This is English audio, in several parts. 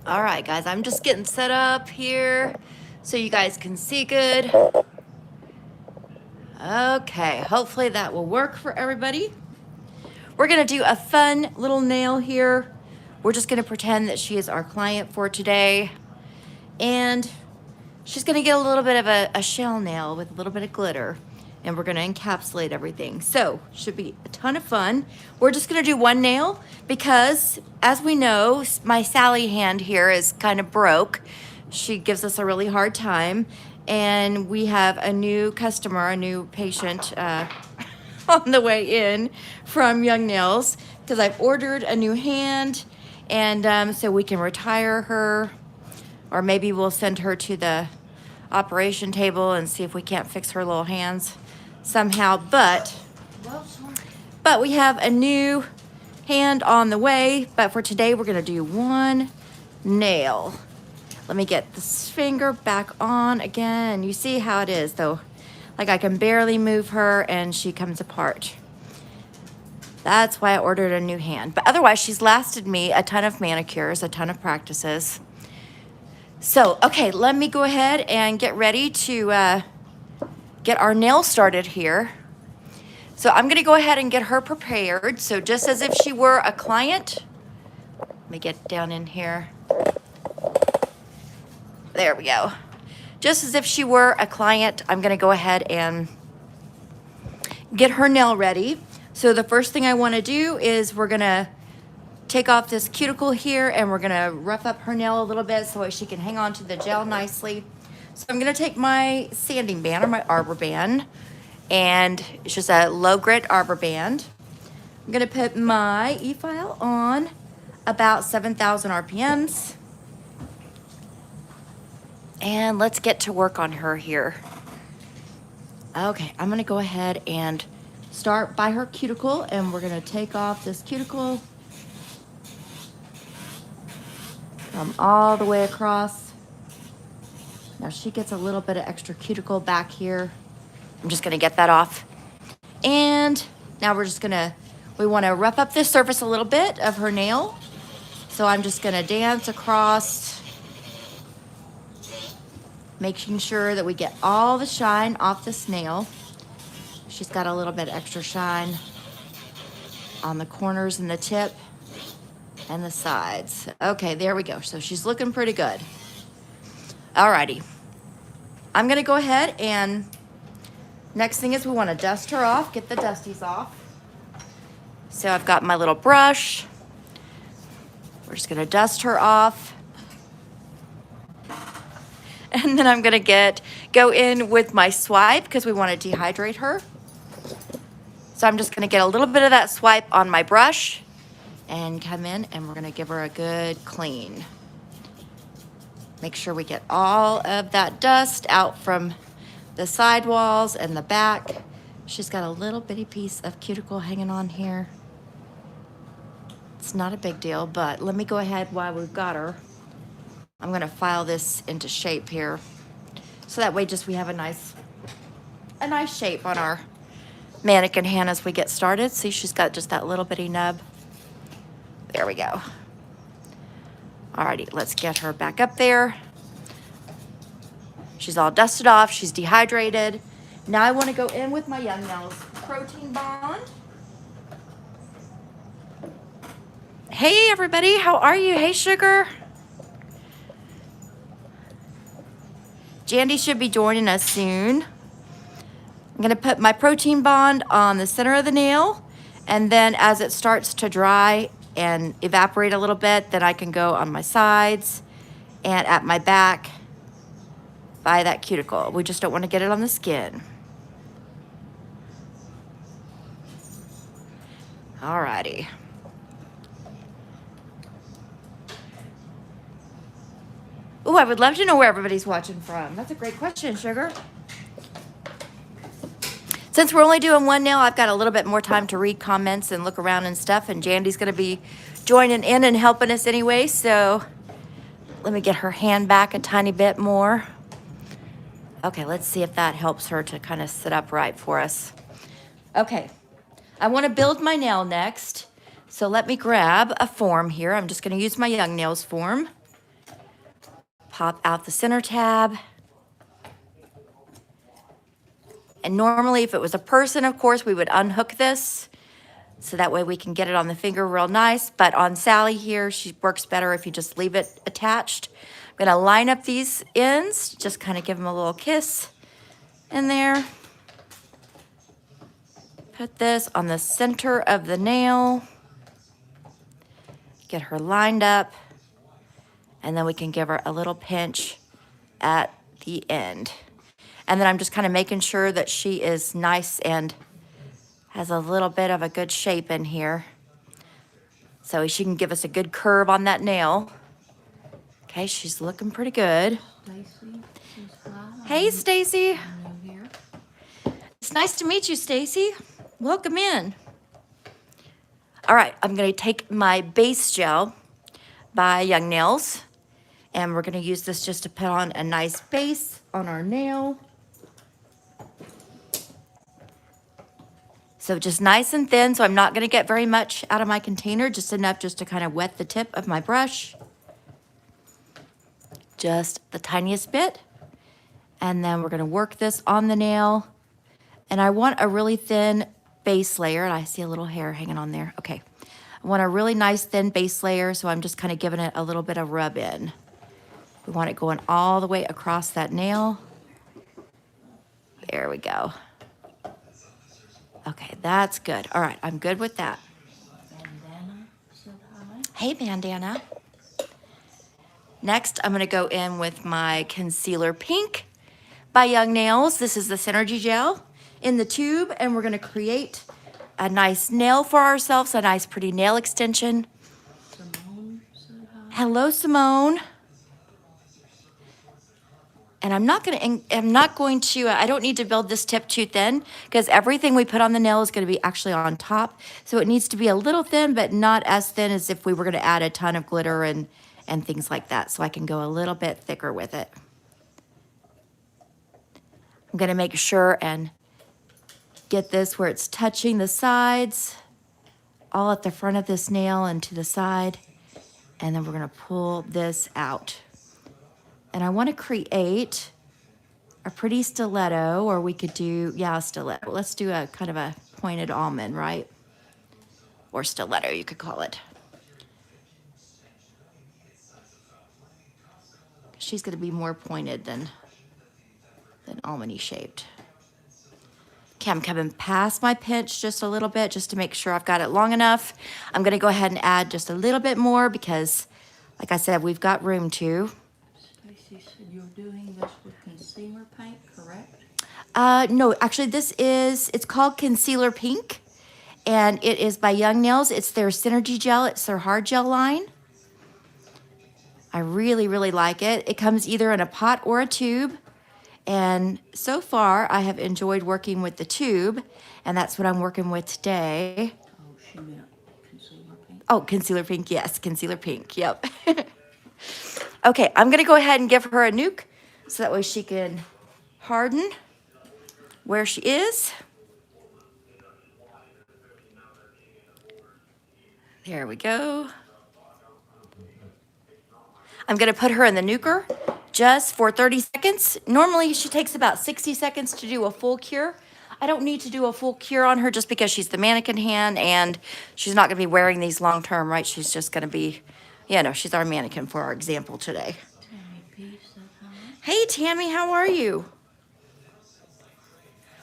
All right, guys, I'm just getting set up here so you guys can see good. Okay, hopefully that will work for everybody. We're gonna do a fun little nail here. We're just gonna pretend that she is our client for today. And she's gonna get a little bit of a shell nail with a little bit of glitter. And we're gonna encapsulate everything. So, should be a ton of fun. We're just gonna do one nail because, as we know, my Sally hand here is kind of broke. She gives us a really hard time. And we have a new customer, a new patient on the way in from Young Nails because I've ordered a new hand. And so we can retire her, or maybe we'll send her to the operation table and see if we can't fix her little hands somehow. But we have a new hand on the way. But for today, we're gonna do one nail. Let me get this finger back on again. You see how it is though. Like I can barely move her and she comes apart. That's why I ordered a new hand. But otherwise, she's lasted me a ton of manicures, a ton of practices. So, okay, let me go ahead and get ready to get our nail started here. So I'm gonna go ahead and get her prepared. So just as if she were a client, let me get down in here. There we go. Just as if she were a client, I'm gonna go ahead and get her nail ready. So the first thing I wanna do is we're gonna take off this cuticle here and we're gonna rough up her nail a little bit so she can hang on to the gel nicely. So I'm gonna take my sanding band or my arbor band, and it's just a low grit arbor band. I'm gonna put my e-file on about 7,000 RPMs. And let's get to work on her here. Okay, I'm gonna go ahead and start by her cuticle, and we're gonna take off this cuticle. Come all the way across. Now she gets a little bit of extra cuticle back here. I'm just gonna get that off. And now we wanna rough up this surface a little bit of her nail. So I'm just gonna dance across, making sure that we get all the shine off this nail. She's got a little bit extra shine on the corners and the tip and the sides. Okay, there we go. So she's looking pretty good. Alrighty. I'm gonna go ahead and next thing is we wanna dust her off, get the dusties off. So I've got my little brush. We're just gonna dust her off. And then I'm gonna go in with my swipe because we wanna dehydrate her. So I'm just gonna get a little bit of that swipe on my brush and come in and we're gonna give her a good clean. Make sure we get all of that dust out from the side walls and the back. She's got a little bitty piece of cuticle hanging on here. It's not a big deal, but let me go ahead while we've got her. I'm gonna file this into shape here. So that way just we have a nice shape on our mannequin hand as we get started. See, she's got just that little bitty nub. There we go. Alrighty, let's get her back up there. She's all dusted off, she's dehydrated. Now I wanna go in with my Young Nails protein bond. Hey everybody, how are you? Hey sugar. Jandy should be joining us soon. I'm gonna put my protein bond on the center of the nail, and then as it starts to dry and evaporate a little bit, then I can go on my sides and at my back by that cuticle. We just don't wanna get it on the skin. Alrighty. Ooh, I would love to know where everybody's watching from. That's a great question, Sugar. Since we're only doing one nail, I've got a little bit more time to read comments and look around and stuff, and Jandy's gonna be joining in and helping us anyway, so let me get her hand back a tiny bit more. Okay, let's see if that helps her to kind of sit up right for us. Okay, I wanna build my nail next, so let me grab a form here. I'm just gonna use my Young Nails form. Pop out the center tab. And normally if it was a person, of course, we would unhook this. So that way we can get it on the finger real nice. But on Sally here, she works better if you just leave it attached. I'm gonna line up these ends, just kind of give them a little kiss in there. Put this on the center of the nail. Get her lined up. And then we can give her a little pinch at the end. And then I'm just kind of making sure that she is nice and has a little bit of a good shape in here. So she can give us a good curve on that nail. Okay, she's looking pretty good. Stacy says hi. Hey, Stacy. I'm new here. It's nice to meet you, Stacy. Welcome in. All right, I'm gonna take my base gel by Young Nails, and we're gonna use this just to put on a nice base on our nail. So just nice and thin, so I'm not gonna get very much out of my container, just enough just to kind of wet the tip of my brush. Just the tiniest bit. And then we're gonna work this on the nail. And I want a really thin base layer, and I see a little hair hanging on there. Okay, I want a really nice thin base layer, so I'm just kind of giving it a little bit of rub in. We want it going all the way across that nail. There we go. Okay, that's good. All right, I'm good with that. Bandana said hi. Hey, Bandana. Next, I'm gonna go in with my Concealer Pink by Young Nails. This is the Synergy Gel in the tube, and we're gonna create a nice nail for ourselves, a nice pretty nail extension. Simone said hi. Hello, Simone. And I'm not going to, I don't need to build this tip too thin because everything we put on the nail is gonna be actually on top. So it needs to be a little thin, but not as thin as if we were gonna add a ton of glitter and things like that. So I can go a little bit thicker with it. I'm gonna make sure and get this where it's touching the sides, all at the front of this nail and to the side. And then we're gonna pull this out. And I wanna create a pretty stiletto, or we could do, yeah, a stiletto. Let's do a kind of a pointed almond, right? Or stiletto, you could call it. She's gonna be more pointed than almondy shaped. Okay, I'm coming past my pinch just a little bit, just to make sure I've got it long enough. I'm gonna go ahead and add just a little bit more because, like I said, we've got room to. Stacy said you're doing this with concealer paint, correct? No, actually it's called Concealer Pink, and it is by Young Nails. It's their Synergy Gel, it's their hard gel line. I really, really like it. It comes either in a pot or a tube. And so far, I have enjoyed working with the tube, and that's what I'm working with today. Oh, she meant concealer paint. Oh, Concealer Pink, yes, Concealer Pink, yep. Okay, I'm gonna go ahead and give her a nuke so that way she can harden where she is. There we go. I'm gonna put her in the nuker just for 30 seconds. Normally she takes about 60 seconds to do a full cure. I don't need to do a full cure on her just because she's the mannequin hand and she's not gonna be wearing these long term, right? She's just gonna be, you know, she's our mannequin for our example today. Tammy P said hi. Hey Tammy, how are you?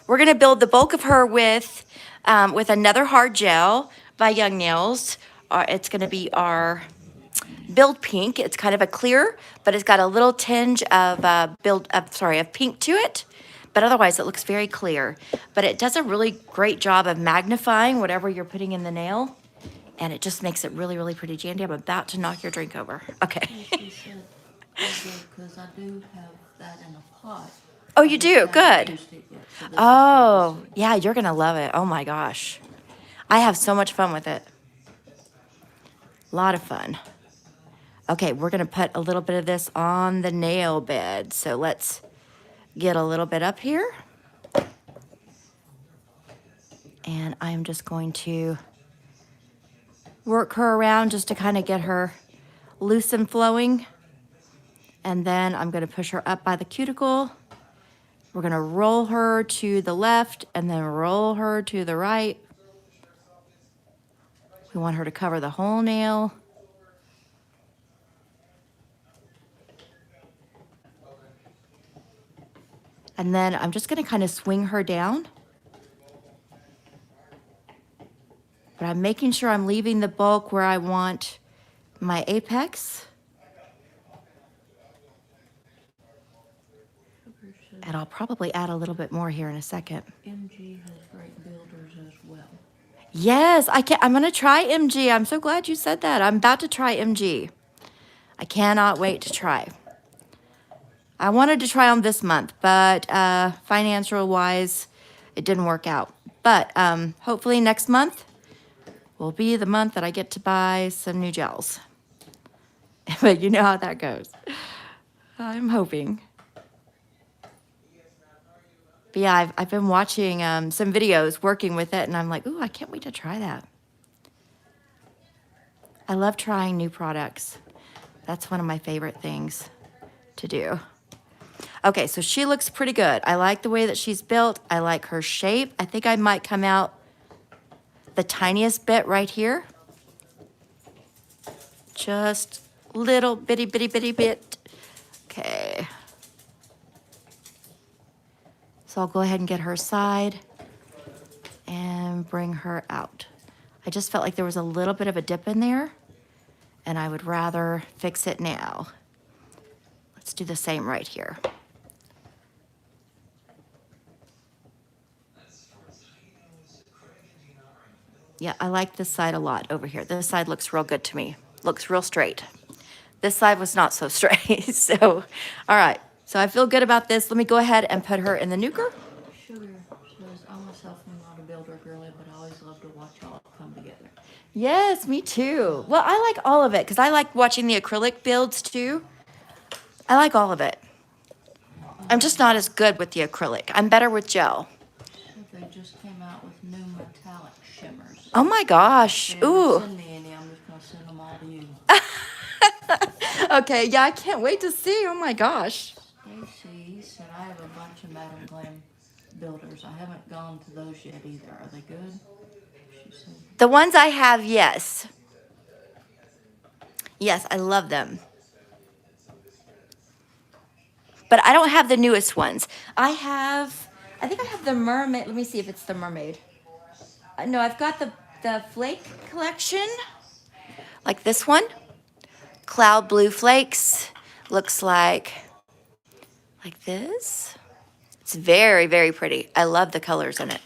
We're gonna build the bulk of her with another hard gel by Young Nails. It's gonna be our Build Pink. It's kind of a clear, but it's got a little tinge of of pink to it. But otherwise, it looks very clear. But it does a really great job of magnifying whatever you're putting in the nail, and it just makes it really, really pretty. Jandy, I'm about to knock your drink over. Okay. Stacy said, because I do have that in a pot. Oh, you do? Good. Used it yet, so this is Oh, good. yeah, you're gonna love it. Oh my gosh. I have so much fun with it. A lot of fun. Okay, we're gonna put a little bit of this on the nail bed. So let's get a little bit up here. And I'm just going to work her around just to kind of get her loose and flowing. And then I'm gonna push her up by the cuticle. We're gonna roll her to the left and then roll her to the right. We want her to cover the whole nail. And then I'm just gonna kind of swing her down. But I'm making sure I'm leaving the bulk where I want my apex. And I'll probably add a little bit more here in a second. MG has great builders as well. Yes, I'm gonna try MG. I'm so glad you said that. I'm about to try MG. I cannot wait to try. I wanted to try them this month, but financial wise, it didn't work out. But hopefully next month will be the month that I get to buy some new gels. But you know how that goes. I'm hoping. But yeah, I've been watching some videos working with it, and I'm like, ooh, I can't wait to try that. I love trying new products. That's one of my favorite things to do. Okay, so she looks pretty good. I like the way that she's built. I like her shape. I think I might come out the tiniest bit right here. Just little bitty bit. Okay. So I'll go ahead and get her side and bring her out. I just felt like there was a little bit of a dip in there, and I would rather fix it now. Let's do the same right here. Yeah, I like this side a lot over here. This side looks real good to me. Looks real straight. This side was not so straight. So, all right. So I feel good about this. Let me go ahead and put her in the nuker. Sugar says, I myself am not a builder girly, but I always love to watch y'all come together. Yes, me too. Well, I like all of it because I like watching the acrylic builds too. I like all of it. I'm just not as good with the acrylic. I'm better with gel. So they just came out with new metallic shimmers. Oh my gosh. They Ooh. didn't send me any. I'm just going to send them all to you. Okay, yeah, I can't wait to see. Oh my gosh. Stacy said, I have a bunch of Madam Glam builders. I haven't gone to those yet either. Are they good? She said, The ones I have, yes. Yes, I love them. But I don't have the newest ones. I think I have the mermaid. Let me see if it's the mermaid. No, I've got the flake collection. Like this one. Cloud blue flakes. Looks like this. It's very, very pretty. I love the colors in it.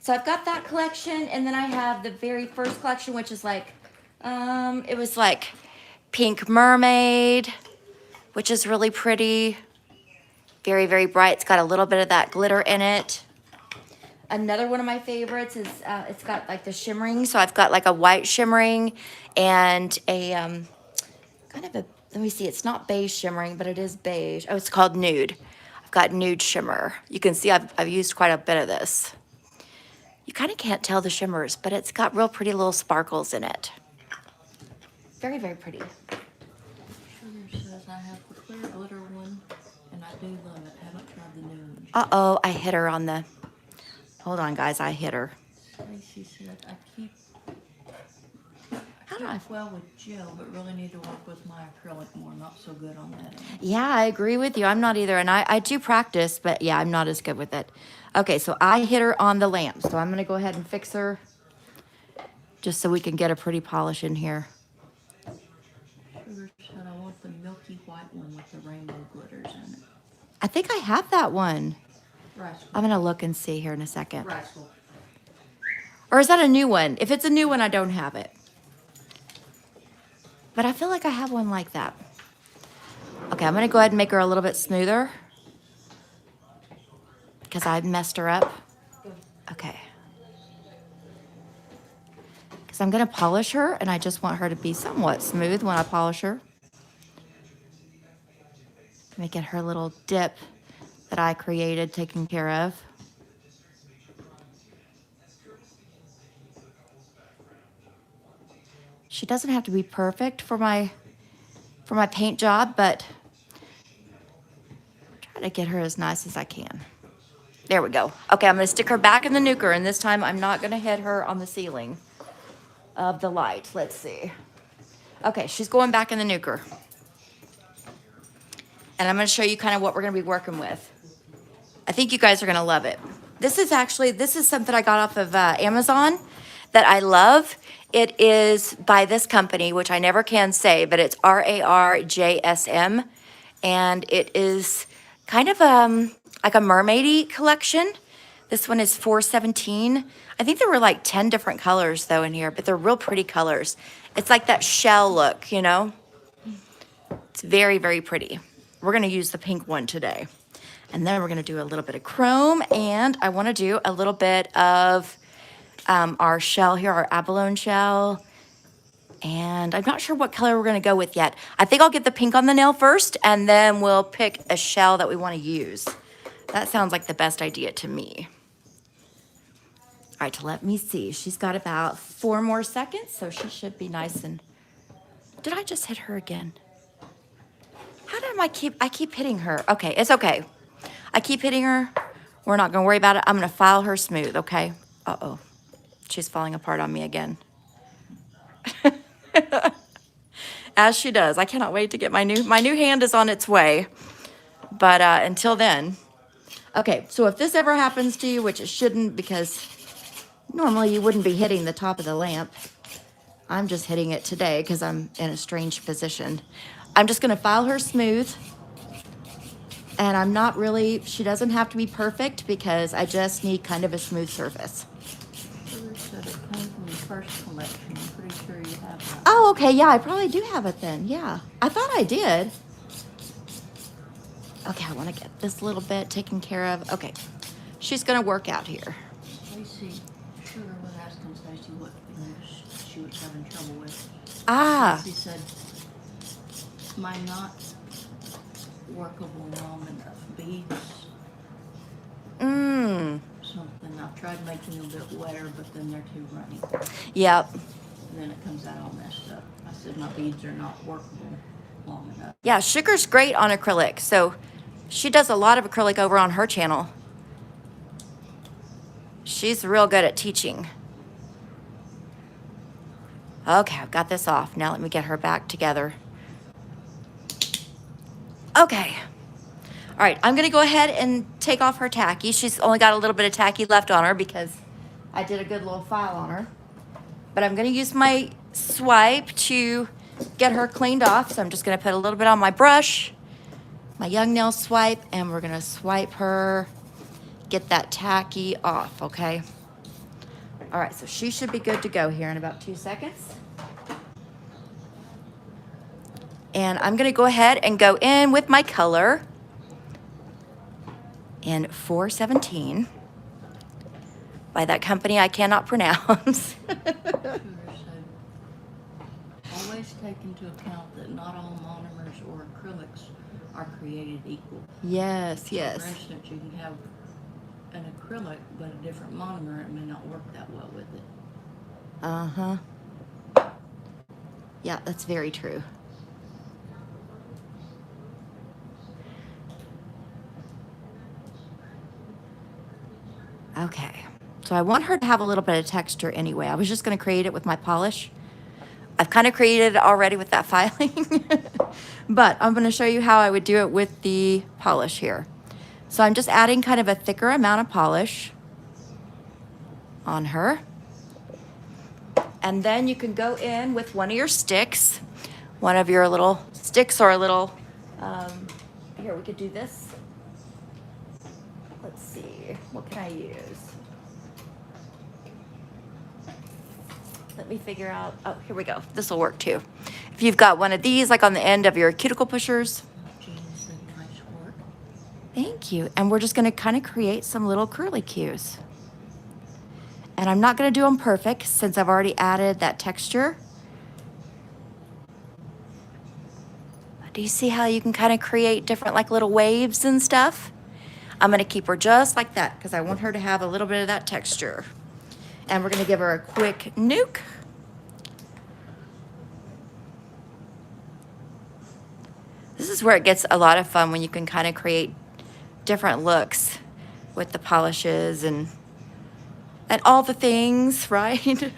So I've got that collection, and then I have the very first collection, which is like, it was like pink mermaid, which is really pretty. Very, very bright. It's got a little bit of that glitter in it. Another one of my favorites is, it's got like the shimmering. So I've got like a white shimmering and a, kind of a, let me see, it's not beige shimmering, but it is beige. Oh, it's called nude. I've got nude shimmer. You can see I've used quite a bit of this. You kind of can't tell the shimmers, but it's got real pretty little sparkles in it. Very, very pretty. Sugar says, I have the clear glitter one, and I do love it. Haven't tried the new one. Uh-oh, I hit her on the, hold on guys, I hit her. Stacy said, I keep do I? well with gel, but really need to work with my acrylic more. Not so good on that end. Yeah, I agree with you. I'm not either. And I do practice, but yeah, I'm not as good with it. Okay, so I hit her on the lamp. So I'm going to go ahead and fix her just so we can get a pretty polish in here. Sugar said, I want the milky white one with the rainbow glitters in it. I think I have that one. Rascal. I'm going to look and see here in a second. Rascal. Or is that a new one? If it's a new one, I don't have it. But I feel like I have one like that. Okay, I'm going to go ahead and make her a little bit smoother because I messed her up. Okay. Because I'm going to polish her, and I just want her to be somewhat smooth when I polish her. Make it her little dip that I created taken care of. She doesn't have to be perfect for for my paint job, but try to get her as nice as I can. There we go. Okay, I'm gonna stick her back in the nuker, and this time I'm not gonna hit her on the ceiling of the light. Let's see. Okay, she's going back in the nuker. And I'm gonna show you kind of what we're gonna be working with. I think you guys are gonna love it. This is something I got off of Amazon that I love. It is by this company, which I never can say, but it's RARJSM. And it is kind of like a mermaidy collection. This one is $4.17. I think there were like 10 different colors though in here, but they're real pretty colors. It's like that shell look, you know? It's very, very pretty. We're gonna use the pink one today. And then we're gonna do a little bit of chrome, and I wanna do a little bit of our shell here, our abalone shell. And I'm not sure what color we're gonna go with yet. I think I'll get the pink on the nail first, and then we'll pick a shell that we wanna use. That sounds like the best idea to me. All right, let me see. She's got about 4 more seconds, so she should be nice and... Did I just hit her again? How did I keep hitting her? Okay, it's okay. I keep hitting her. We're not gonna worry about it. I'm gonna file her smooth, okay? Uh-oh, she's falling apart on me again. As she does. I cannot wait to get my new hand is on its way. But until then, okay, so if this ever happens to you, which it shouldn't, because normally you wouldn't be hitting the top of the lamp. I'm just hitting it today because I'm in a strange position. I'm just gonna file her smooth. And I'm not really, she doesn't have to be perfect because I just need kind of a smooth surface. It said it came from the first collection. I'm pretty sure you have that. Oh, okay, yeah, I probably do have it then, yeah. I thought I did. Okay, I wanna get this little bit taken care of. Okay, she's gonna work out here. Stacy, Sugar was asking Stacy what things she was having trouble with. Ah, She said, my not workable long enough beads. Something. I've tried making them a bit wetter, but then they're too runny. yep. And then it comes out all messed up. I said my beads are not workable long enough. Yeah, Sugar's great on acrylic, so she does a lot of acrylic over on her channel. She's real good at teaching. Okay, I've got this off. Now let me get her back together. Okay. All right, I'm gonna go ahead and take off her tacky. She's only got a little bit of tacky left on her because I did a good little file on her. But I'm gonna use my swipe to get her cleaned off. So I'm just gonna put a little bit on my brush, my young nail swipe, and we're gonna swipe her, get that tacky off, okay? All right, so she should be good to go here in about 2 seconds. And I'm gonna go ahead and go in with my color in 417 by that company I cannot pronounce. Sugar said, always take into account that not all monomers or acrylics are created equal. Yes, For yes. instance, you can have an acrylic, but a different monomer, it may not work that well with it. Uh-huh. Yeah, that's very true. Okay, so I want her to have a little bit of texture anyway. I was just gonna create it with my polish. I've kind of created it already with that filing, but I'm gonna show you how I would do it with the polish here. So I'm just adding kind of a thicker amount of polish on her. And then you can go in with one of your sticks, one of your little sticks or a little, here, we could do this. Let's see, what can I use? Let me figure out, oh, here we go. This will work too. If you've got one of these, like on the end of your cuticle pushers. Jean said nice work. Thank you. And we're just gonna kind of create some little curly cues. And I'm not gonna do them perfect since I've already added that texture. But do you see how you can kind of create different like little waves and stuff? I'm gonna keep her just like that because I want her to have a little bit of that texture. And we're gonna give her a quick nuke. This is where it gets a lot of fun, when you can kind of create different looks with the polishes and all the things, right?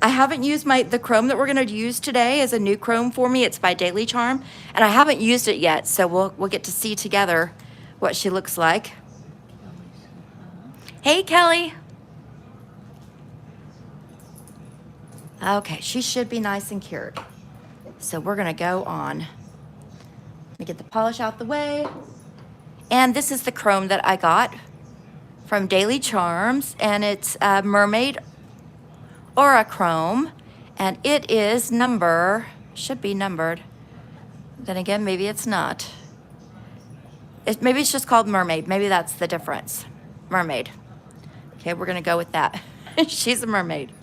I haven't used the chrome that we're going to use today is a new chrome for me. It's by Daily Charm, and I haven't used it yet, so we'll get to see together what she looks like. Hey, Kelly. Okay, she should be nice and cured. So we're going to go on. Let me get the polish out the way. And this is the chrome that I got from Daily Charms, and it's Mermaid Aura Chrome, and it is should be numbered. Then again, maybe it's not. Maybe it's just called Mermaid. Maybe that's the difference. Mermaid. Okay, we're gonna go with that. She's a mermaid.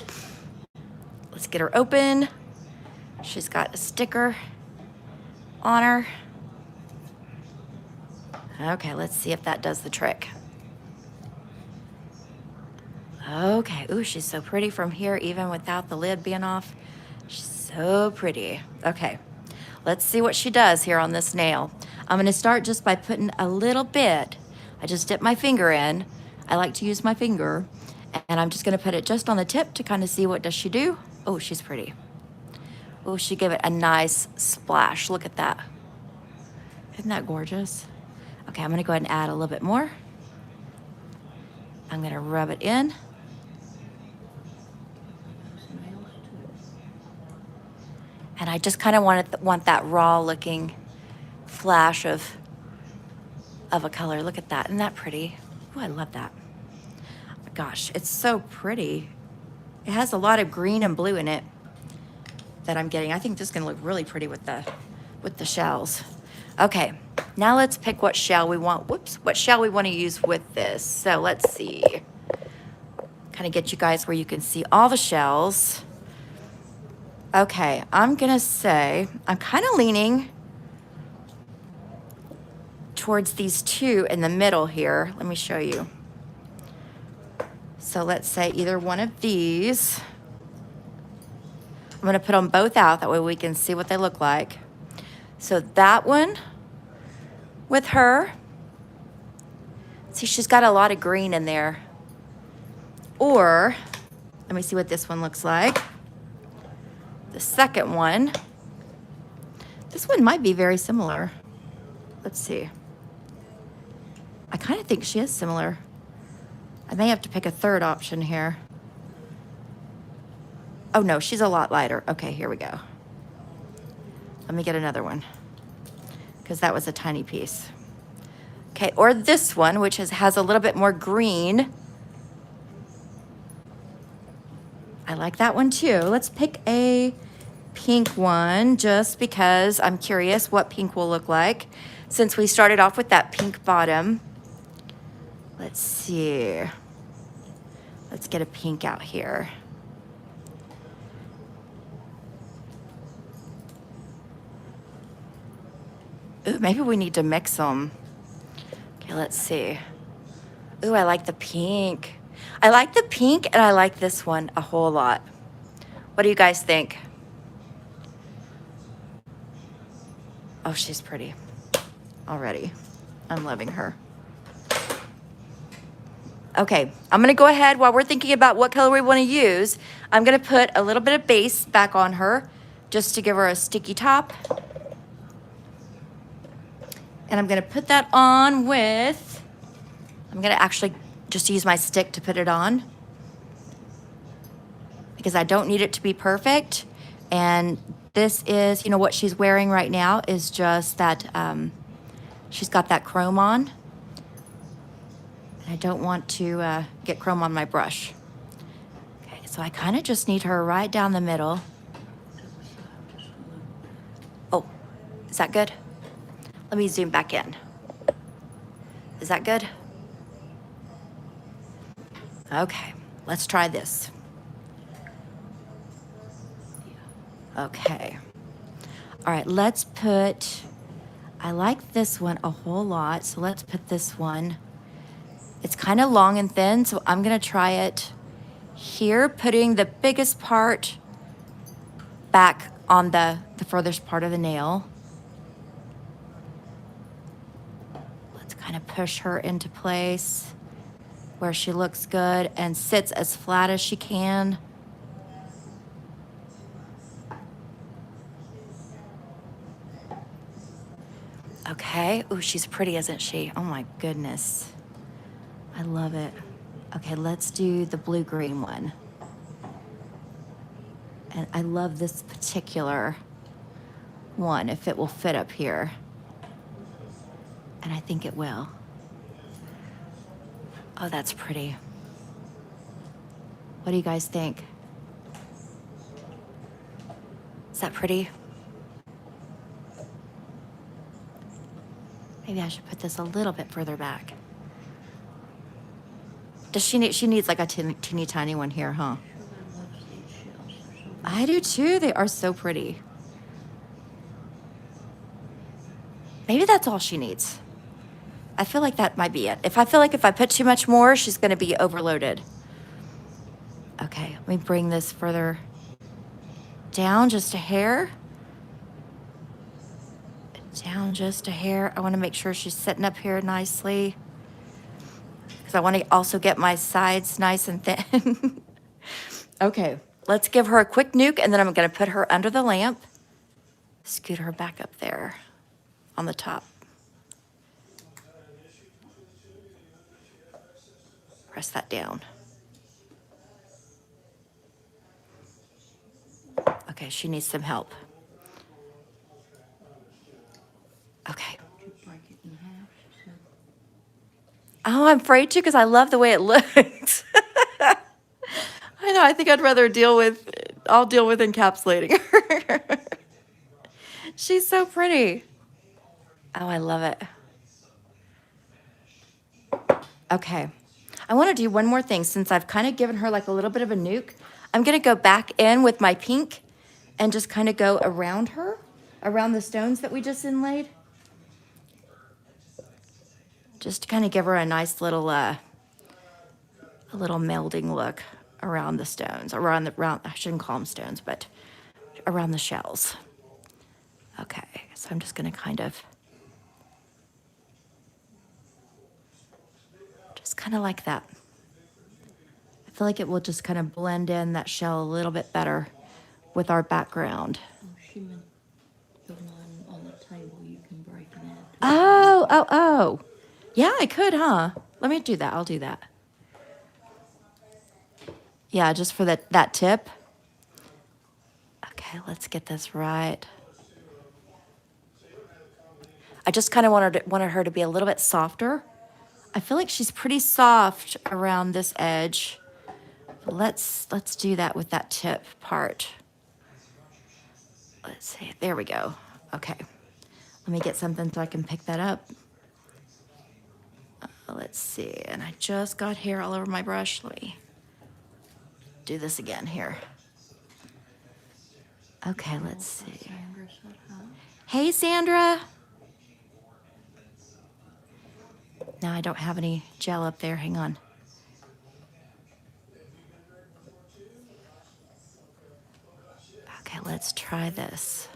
Let's get her open. She's got a sticker on her. Okay, let's see if that does the trick. Okay, ooh, she's so pretty from here, even without the lid being off. She's so pretty. Okay, let's see what she does here on this nail. I'm gonna start just by putting a little bit. I just dip my finger in. I like to use my finger, and I'm just gonna put it just on the tip to kind of see what does she do. Oh, she's pretty. Oh, she gave it a nice splash. Look at that. Isn't that gorgeous? Okay, I'm gonna go ahead and add a little bit more. I'm gonna rub it in. And I just kind of want that raw looking flash of a color. Look at that. Isn't that pretty? Oh, I love that. Oh my gosh, it's so pretty. It has a lot of green and blue in it that I'm getting. I think this is going to look really pretty with the shells. Okay, now let's pick what shell we want. Whoops, what shell we want to use with this. So let's see. Kind of get you guys where you can see all the shells. Okay, I'm gonna say, I'm kind of leaning towards these two in the middle here. Let me show you. So let's say either one of these. I'm gonna put them both out, that way we can see what they look like. So that one with her. See, she's got a lot of green in there. Or, let me see what this one looks like. The second one, this one might be very similar. Let's see. I kind of think she is similar. I may have to pick a third option here. Oh no, she's a lot lighter. Okay, here we go. Let me get another one, because that was a tiny piece. Okay, or this one, which has a little bit more green. I like that one too. Let's pick a pink one, just because I'm curious what pink will look like, since we started off with that pink bottom. Let's see. Let's get a pink out here. Ooh, maybe we need to mix them. Okay, let's see. Ooh, I like the pink. I like the pink, and I like this one a whole lot. What do you guys think? Oh, she's pretty already. I'm loving her. Okay, I'm gonna go ahead while we're thinking about what color we wanna use. I'm gonna put a little bit of base back on her just to give her a sticky top. And I'm gonna put that on with, I'm gonna actually just use my stick to put it on, because I don't need it to be perfect. And this is, you know, what she's wearing right now is just that, she's got that chrome on. And I don't want to get chrome on my brush. Okay, so I kind of just need her right down the middle. Oh, is that good? Let me zoom back in. Is that good? Okay, let's try this. Okay. All right, let's put, I like this one a whole lot, so let's put this one. It's kind of long and thin, so I'm gonna try it here, putting the biggest part back on the furthest part of the nail. Let's kind of push her into place where she looks good and sits as flat as she can. Okay. Ooh, she's pretty, isn't she? Oh my goodness. I love it. Okay, let's do the blue-green one. And I love this particular one, if it will fit up here. And I think it will. Oh, that's pretty. What do you guys think? Is that pretty? Maybe I should put this a little bit further back. Does she needs like a teeny tiny one here, huh? I do too. They are so pretty. Maybe that's all she needs. I feel like that might be it. If I put too much more, she's going to be overloaded. Okay, let me bring this further down just a hair. Down just a hair. I want to make sure she's sitting up here nicely, because I want to also get my sides nice and thin. Okay, let's give her a quick nuke, and then I'm going to put her under the lamp. Scoot her back up there on the top. Press that down. Okay, she needs some help. Okay. Oh, I'm afraid to, because I love the way it looks. I know, I think I'd rather I'll deal with encapsulating her. She's so pretty. Oh, I love it. Okay. I want to do one more thing. Since I've kind of given her like a little bit of a nuke, I'm going to go back in with my pink and just kind of go around her, around the stones that we just inlaid. Just to kind of give her a nice little, a little melding look around the stones, around, I shouldn't call them stones, but around the shells. Okay, so I'm just going to kind of, just kind of like that. I feel like it will just kind of blend in that shell a little bit better with our background. Oh, she meant the one on the table you can break and add. Oh. Yeah, I could, huh? Let me do that. I'll do that. Yeah, just for that tip. Okay, let's get this right. I just kind of wanted her to be a little bit softer. I feel like she's pretty soft around this edge. Let's do that with that tip part. Let's see. There we go. Okay. Let me get something so I can pick that up. Let's see. And I just got hair all over my brush. Let me do this again here. Okay, let's see. Hey, Sandra. Now I don't have any gel up there. Hang on. Okay, let's try this.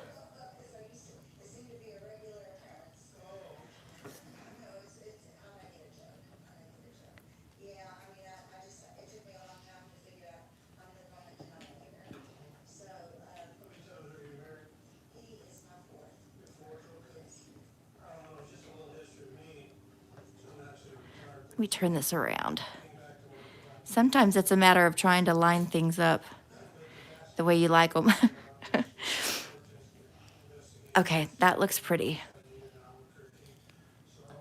Let me turn this around. Sometimes it's a matter of trying to line things up the way you like them. Okay, that looks pretty.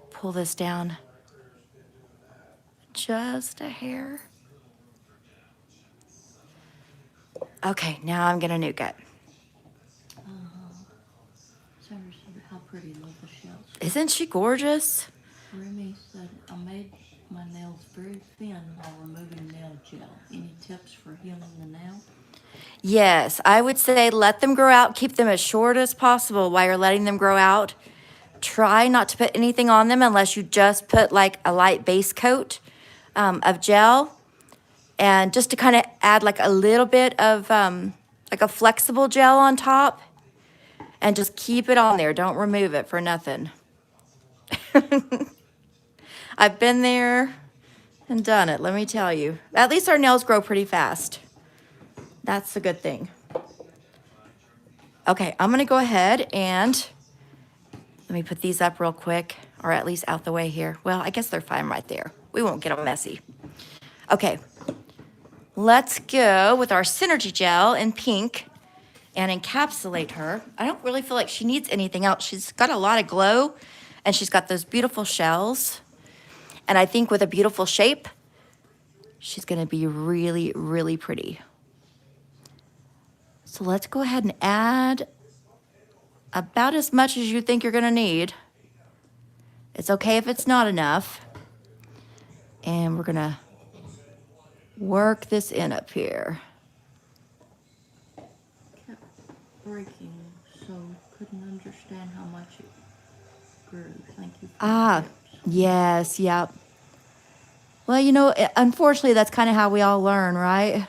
Pull this down just a hair. Okay, now I'm gonna nuke it. Sandra said how pretty little shells. Isn't she gorgeous? Remy said I made my nails very thin while removing nail gel. Any tips for healing the nail? Yes, I would say let them grow out. Keep them as short as possible while you're letting them grow out. Try not to put anything on them unless you just put like a light base coat of gel. And just to kind of add like a little bit of like a flexible gel on top, and just keep it on there. Don't remove it for nothing. I've been there and done it, let me tell you. At least our nails grow pretty fast. That's the good thing. Okay, I'm gonna go ahead and let me put these up real quick, or at least out the way here. Well, I guess they're fine right there. We won't get them messy. Okay, let's go with our Synergy Gel in pink and encapsulate her. I don't really feel like she needs anything else. She's got a lot of glow, and she's got those beautiful shells. And I think with a beautiful shape, she's gonna be really, really pretty. So let's go ahead and add about as much as you think you're gonna need. It's okay if it's not enough. And we're gonna work this in up here. Kept breaking, so couldn't understand how much it grew. Thank you for the tips. Yes, yep. Well, you know, unfortunately, that's kind of how we all learn, right?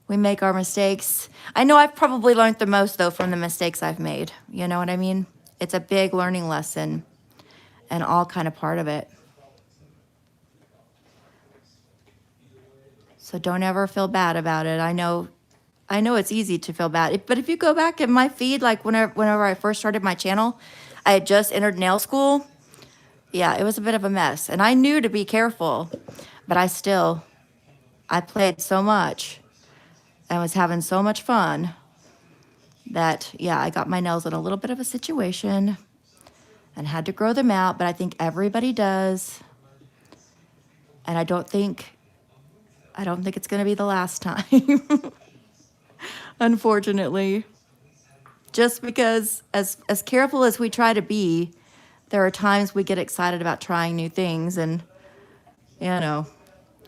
We make our mistakes. I know I've probably learned the most, though, from the mistakes I've made. You know what I mean? It's a big learning lesson and all kind of part of it. So don't ever feel bad about it. I know it's easy to feel bad. But if you go back in my feed, like whenever I first started my channel, I had just entered nail school. Yeah, it was a bit of a mess. And I knew to be careful, but I played so much and was having so much fun that, yeah, I got my nails in a little bit of a situation and had to grow them out, but I think everybody does. And I don't think it's going to be the last time, unfortunately. Just because as careful as we try to be, there are times we get excited about trying new things and, you know,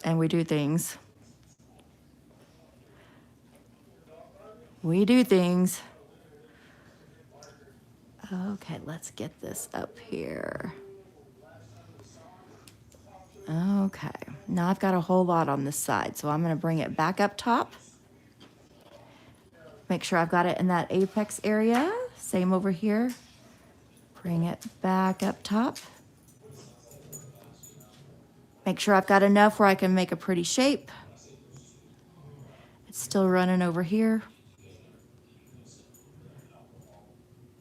and we do things. We do things. Okay, let's get this up here. Okay, now I've got a whole lot on this side, so I'm gonna bring it back up top. Make sure I've got it in that apex area. Same over here. Bring it back up top. Make sure I've got enough where I can make a pretty shape. It's still running over here.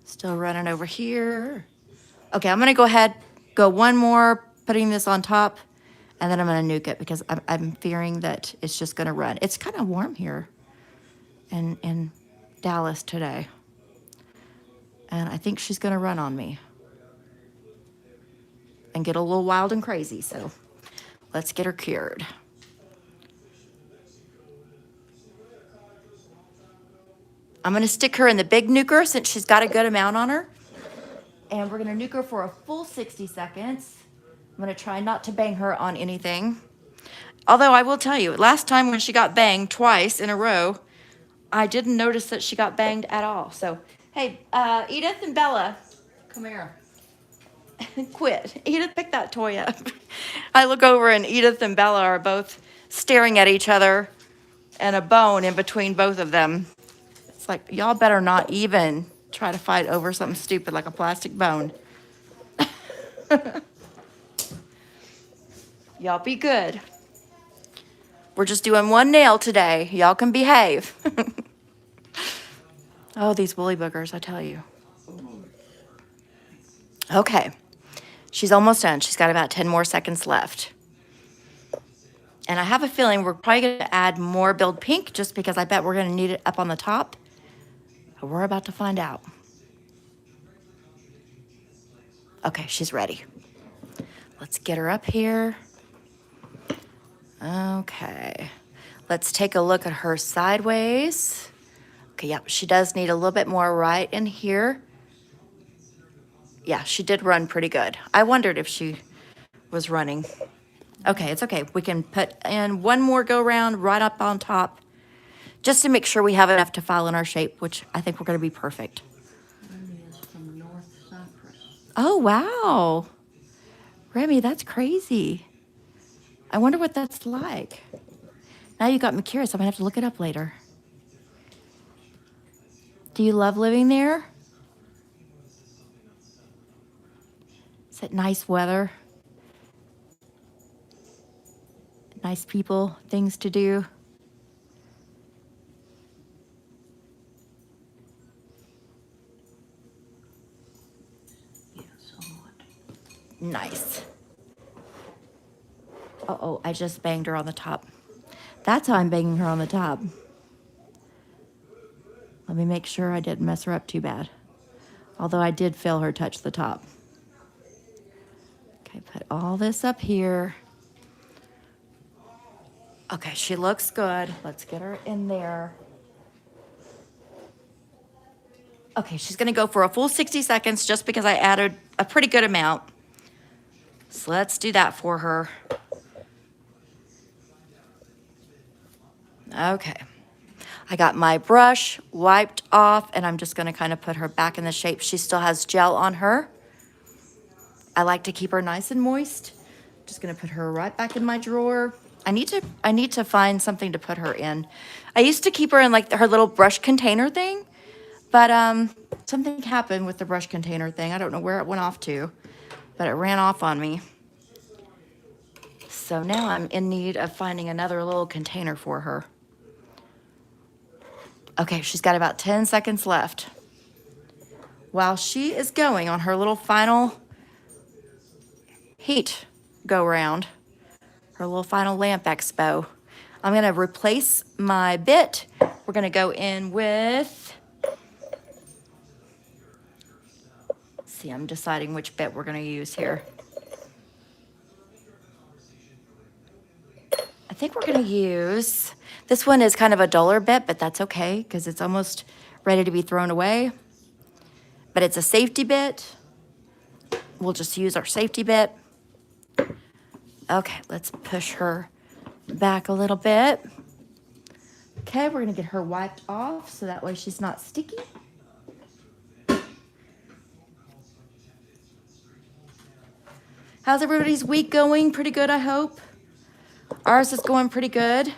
Still running over here. Okay, I'm gonna go ahead, go one more, putting this on top, and then I'm gonna nuke it because I'm fearing that it's just gonna run. It's kind of warm here in Dallas today. And I think she's gonna run on me and get a little wild and crazy, so let's get her cured. I'm gonna stick her in the big nuker since she's got a good amount on her. And we're gonna nuke her for a full 60 seconds. I'm gonna try not to bang her on anything. Although I will tell you, last time when she got banged twice in a row, I didn't notice that she got banged at all. So, hey, Edith and Bella, come here. Quit. Edith, pick that toy up. I look over and Edith and Bella are both staring at each other and a bone in between both of them. It's like, y'all better not even try to fight over something stupid like a plastic bone. Y'all be good. We're just doing one nail today. Y'all can behave. Oh, these woolly boogers, I tell you. Okay. She's almost done. She's got about 10 more seconds left. And I have a feeling we're probably going to add more Build Pink just because I bet we're going to need it up on the top. But we're about to find out. Okay, she's ready. Let's get her up here. Okay. Let's take a look at her sideways. Okay, yep, she does need a little bit more right in here. Yeah, she did run pretty good. I wondered if she was running. Okay, it's okay. We can put in one more go round right up on top just to make sure we have enough to file in our shape, which I think we're going to be perfect. Remy is from North Cyprus. Oh, wow. Remy, that's crazy. I wonder what that's like. Now you got me curious. I'm going to have to look it up later. Do you love living there? Is it nice weather? Nice people, things to do? Yeah, somewhat. Nice. Uh-oh, I just banged her on the top. That's how I'm banging her on the top. Let me make sure I didn't mess her up too bad. Although I did feel her touch the top. Okay, put all this up here. Okay, she looks good. Let's get her in there. Okay, she's gonna go for a full 60 seconds just because I added a pretty good amount. So let's do that for her. Okay. I got my brush wiped off and I'm just gonna kind of put her back in the shape. She still has gel on her. I like to keep her nice and moist. Just gonna put her right back in my drawer. I need to find something to put her in. I used to keep her in like her little brush container thing, but something happened with the brush container thing. I don't know where it went off to, but it ran off on me. So now I'm in need of finding another little container for her. Okay, she's got about 10 seconds left. While she is going on her little final heat go round, her little final lamp expo, I'm gonna replace my bit. We're gonna go in with, let's see, I'm deciding which bit we're gonna use here. I think we're gonna use, this one is kind of a duller bit, but that's okay because it's almost ready to be thrown away. But it's a safety bit. We'll just use our safety bit. Okay, let's push her back a little bit. Okay, we're gonna get her wiped off so that way she's not sticky. How's everybody's week going? Pretty good, I hope. Ours is going pretty good.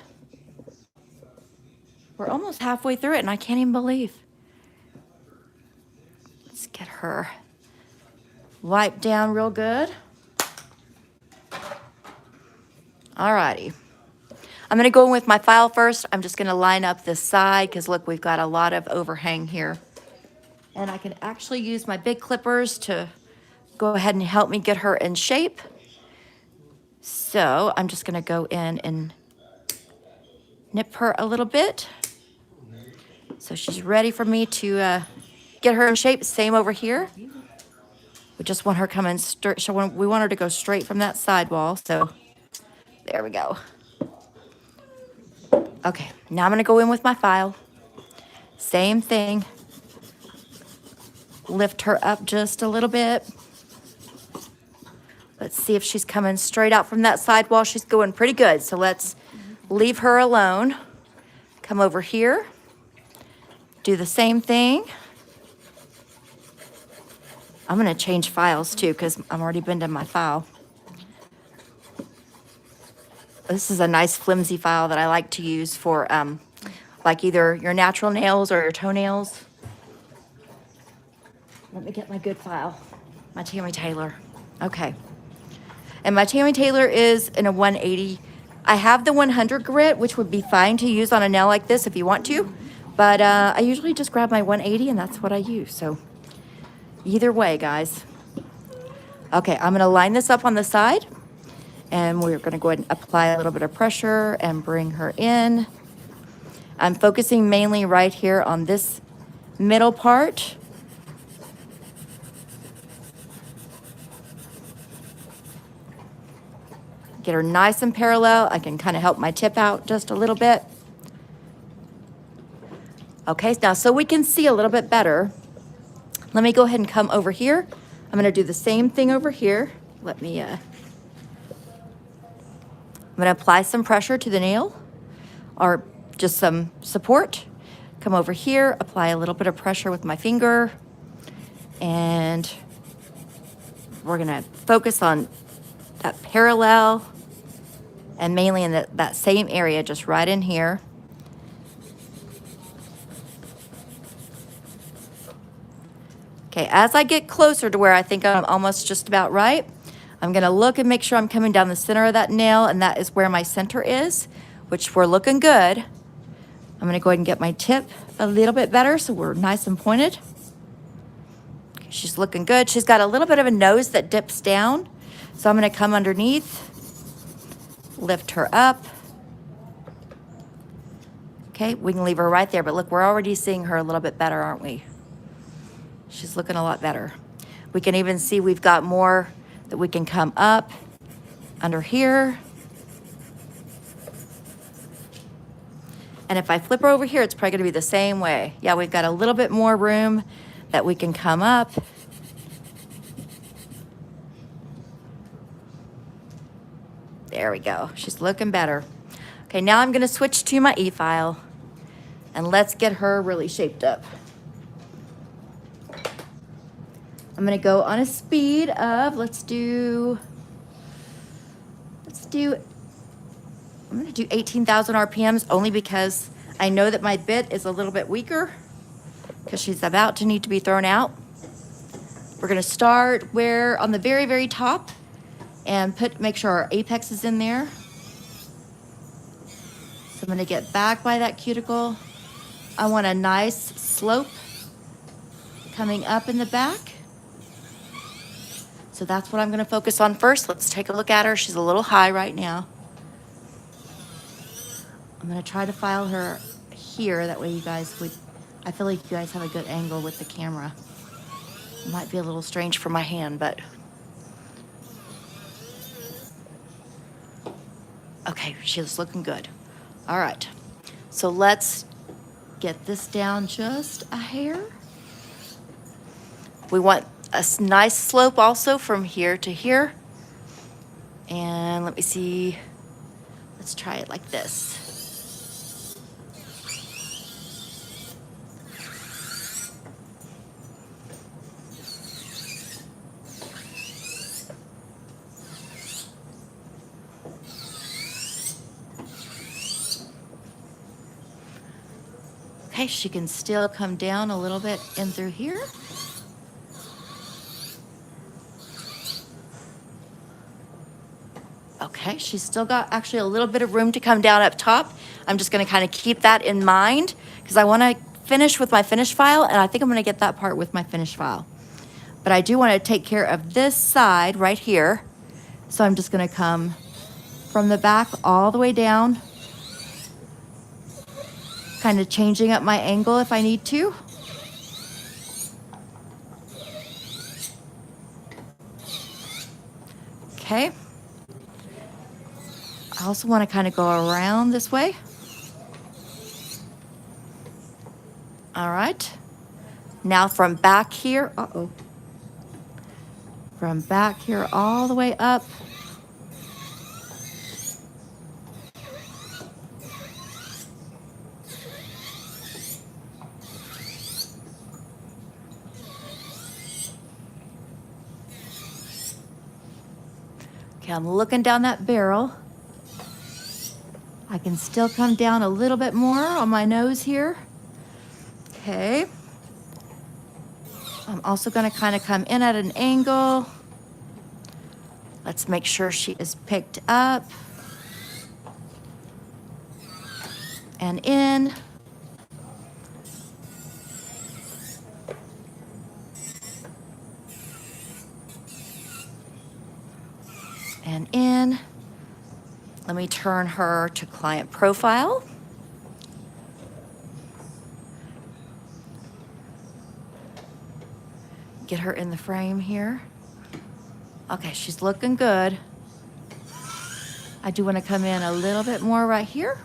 We're almost halfway through it and I can't even believe. Let's get her wiped down real good. Alrighty. I'm gonna go in with my file first. I'm just gonna line up this side because look, we've got a lot of overhang here. And I can actually use my big clippers to go ahead and help me get her in shape. So I'm just gonna go in and nip her a little bit. So she's ready for me to get her in shape. Same over here. We just want her coming straight. So we want her to go straight from that sidewall. So there we go. Okay, now I'm gonna go in with my file. Same thing. Lift her up just a little bit. Let's see if she's coming straight out from that sidewall. She's going pretty good. So let's leave her alone. Come over here. Do the same thing. I'm gonna change files too because I'm already bending my file. This is a nice flimsy file that I like to use for like either your natural nails or your toenails. Let me get my good file, my Tammy Taylor. Okay. And my Tammy Taylor is in a 180. I have the 100 grit, which would be fine to use on a nail like this if you want to. But I usually just grab my 180 and that's what I use. So either way, guys. Okay, I'm gonna line this up on the side and we're gonna go ahead and apply a little bit of pressure and bring her in. I'm focusing mainly right here on this middle part. Get her nice and parallel. I can kind of help my tip out just a little bit. Okay, now so we can see a little bit better, let me go ahead and come over here. I'm gonna do the same thing over here. I'm gonna apply some pressure to the nail or just some support. Come over here, apply a little bit of pressure with my finger, and we're gonna focus on that parallel and mainly in that same area, just right in here. Okay, as I get closer to where I think I'm almost just about right, I'm gonna look and make sure I'm coming down the center of that nail, and that is where my center is, which we're looking good. I'm gonna go ahead and get my tip a little bit better so we're nice and pointed. Okay, she's looking good. She's got a little bit of a nose that dips down. So I'm gonna come underneath, lift her up. Okay, we can leave her right there, but look, we're already seeing her a little bit better, aren't we? She's looking a lot better. We can even see we've got more that we can come up under here. And if I flip her over here, it's probably gonna be the same way. Yeah, we've got a little bit more room that we can come up. There we go. She's looking better. Okay, now I'm gonna switch to my e-file and let's get her really shaped up. I'm gonna go on a speed of, I'm gonna do 18,000 RPMs only because I know that my bit is a little bit weaker because she's about to need to be thrown out. We're gonna start where on the very, very top and make sure our apex is in there. So I'm gonna get back by that cuticle. I want a nice slope coming up in the back. So that's what I'm gonna focus on first. Let's take a look at her. She's a little high right now. I'm gonna try to file her here. That way you guys would, I feel like you guys have a good angle with the camera. It might be a little strange for my hand, but. Okay, she's looking good. All right, so let's get this down just a hair. We want a nice slope also from here to here. And let me see, let's try it like this. Okay, she can still come down a little bit in through here. Okay, she's still got actually a little bit of room to come down up top. I'm just gonna kind of keep that in mind because I wanna finish with my finish file, and I think I'm gonna get that part with my finish file. But I do wanna take care of this side right here. So I'm just gonna come from the back all the way down, kind of changing up my angle if I need to. Okay. I also want to kind of go around this way. All right. Now from back here, from back here all the way up. Okay, I'm looking down that barrel. I can still come down a little bit more on my nose here. Okay. I'm also going to kind of come in at an angle. Let's make sure she is picked up and in. And in. Let me turn her to client profile. Get her in the frame here. Okay, she's looking good. I do want to come in a little bit more right here.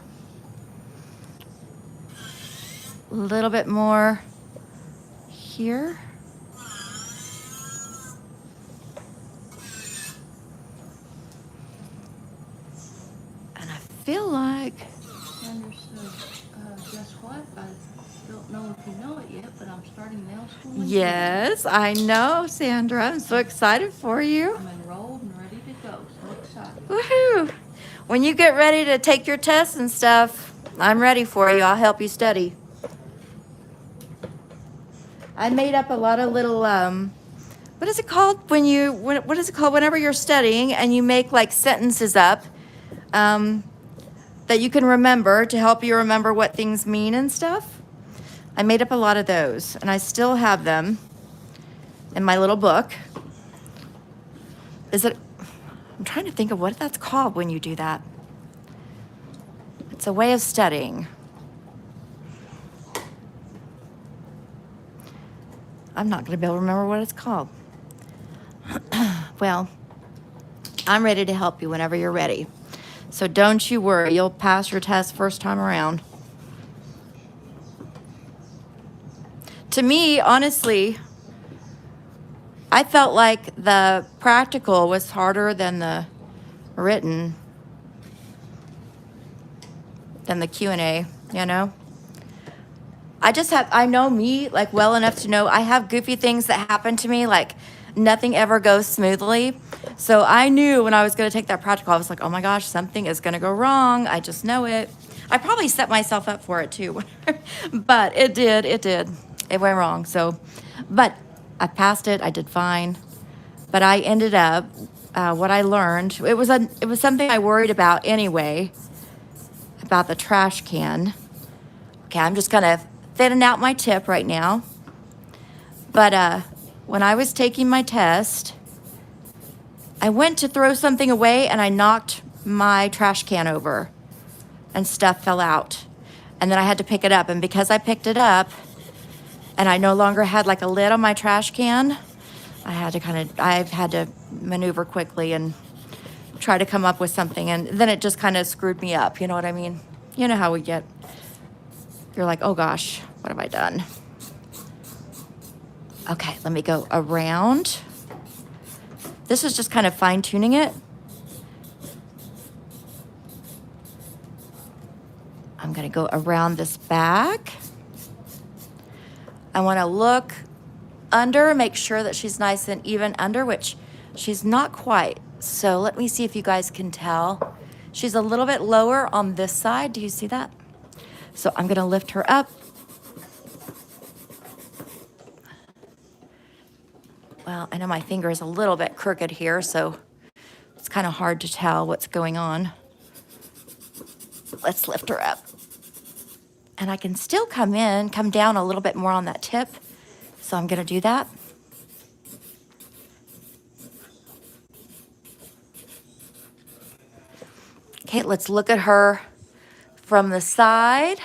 A little bit more here. Feel like Understood. Guess what? I don't know if you know it yet, but I'm starting nail school. yes, I know, Sandra. I'm so excited for you. I'm enrolled and ready to go. So excited. Woohoo! When you get ready to take your tests and stuff, I'm ready for you. I'll help you study. I made up a lot of little, what is it called what is it called whenever you're studying and you make like sentences up that you can remember to help you remember what things mean and stuff? I made up a lot of those, and I still have them in my little book. I'm trying to think of what that's called when you do that. It's a way of studying. I'm not going to be able to remember what it's called. Well, I'm ready to help you whenever you're ready. So don't you worry, you'll pass your test first time around. To me, honestly, I felt like the practical was harder than the written, than the Q&A, you know? I know me like well enough to know I have goofy things that happen to me, like nothing ever goes smoothly. So I knew when I was going to take that practical, I was like, oh my gosh, something is going to go wrong. I just know it. I probably set myself up for it too, but it did. It went wrong. So, but I passed it. I did fine. But I ended up, what I learned, it was something I worried about anyway, about the trash can. Okay, I'm just gonna thin out my tip right now. But when I was taking my test, I went to throw something away and I knocked my trash can over and stuff fell out. And then I had to pick it up. And because I picked it up and I no longer had like a lid on my trash can, I've had to maneuver quickly and try to come up with something. And then it just kind of screwed me up. You know what I mean? You know how we get. You're like, oh gosh, what have I done? Okay, let me go around. This is just kind of fine tuning it. I'm gonna go around this back. I wanna look under, make sure that she's nice and even under, which she's not quite. So let me see if you guys can tell. She's a little bit lower on this side. Do you see that? So I'm gonna lift her up. Well, I know my finger is a little bit crooked here, so it's kind of hard to tell what's going on. Let's lift her up. And I can still come down a little bit more on that tip. So I'm gonna do that. Okay, let's look at her from the side.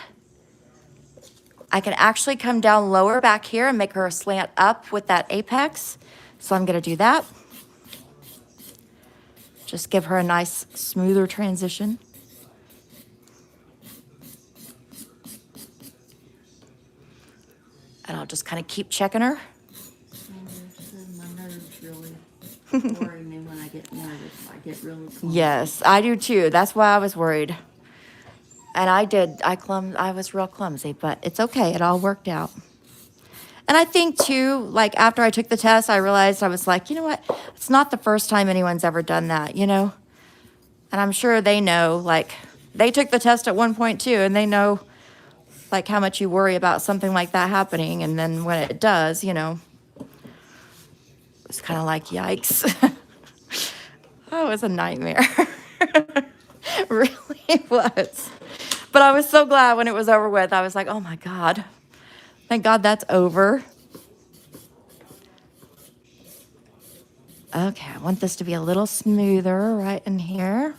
I can actually come down lower back here and make her slant up with that apex. So I'm gonna do that. Just give her a nice, smoother transition. And I'll just kind of keep checking her. My nerves really worry me when I get nervous. I get really clumsy. Yes, I do too. That's why I was worried. And I was real clumsy, but it's okay. It all worked out. And I think too, like after I took the test, I realized I was like, you know what? It's not the first time anyone's ever done that, you know? And I'm sure they know, like they took the test at one point too, and they know like how much you worry about something like that happening. And then when it does, you know, it's kind of like, yikes. Oh, it was a nightmare. Really was. But I was so glad when it was over with. I was like, oh my God. Thank God that's over. Okay, I want this to be a little smoother right in here.